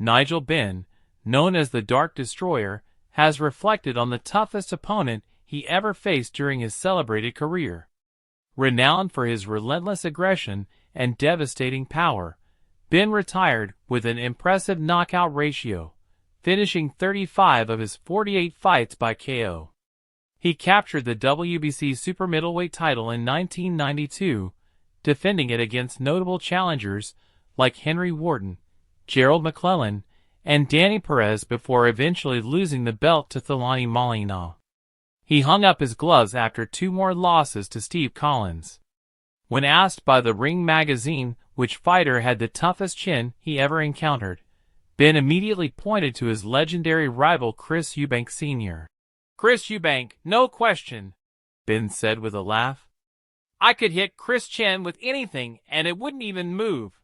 Nigel Benn, known as the Dark Destroyer, has reflected on the toughest opponent he ever faced during his celebrated career. Renowned for his relentless aggression and devastating power, Benn retired with an impressive knockout ratio, finishing 35 of his 48 fights by KO. He captured the WBC super middleweight title in 1992, defending it against notable challengers like Henry Wharton, Gerald McClellan, and Danny Perez before eventually losing the belt to Thelani Molina. He hung up his gloves after 2 more losses to Steve Collins. When asked by the Ring magazine which fighter had the toughest chin he ever encountered, Benn immediately pointed to his legendary rival Chris Eubank Sr. "Chris Eubank, no question," Benn said with a laugh. "I could hit Chris' chin with anything and it wouldn't even move.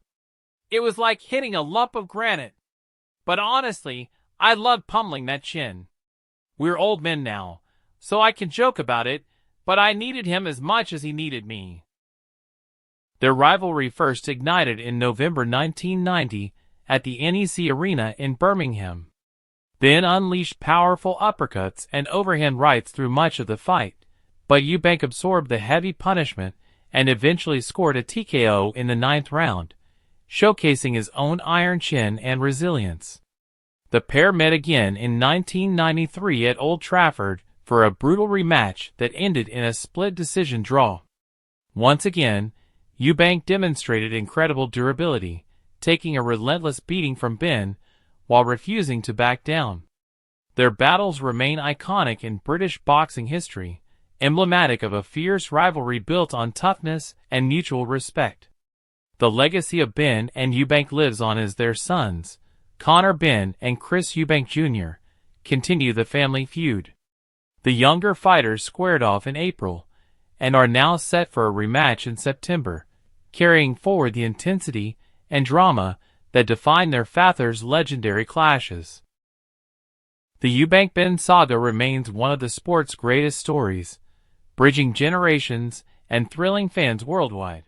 It was like hitting a lump of granite. But honestly, I loved pummeling that chin. We're old men now, so I can joke about it, but I needed him as much as he needed me." Their rivalry first ignited in November 1990 at the NEC Arena in Birmingham. Benn unleashed powerful uppercuts and overhand rights through much of the fight, but Eubank absorbed the heavy punishment and eventually scored a TKO in the 9th round, showcasing his own iron chin and resilience. The pair met again in 1993 at Old Trafford for a brutal rematch that ended in a split decision draw. Once again, Eubank demonstrated incredible durability, taking a relentless beating from Benn while refusing to back down. Their battles remain iconic in British boxing history, emblematic of a fierce rivalry built on toughness and mutual respect. The legacy of Benn and Eubank lives on as their sons, Conor Benn and Chris Eubank Jr., continue the family feud. The younger fighters squared off in April and are now set for a rematch in September, carrying forward the intensity and drama that define their fathers' legendary clashes. The Eubank-Benn saga remains one of the sport's greatest stories, bridging generations and thrilling fans worldwide.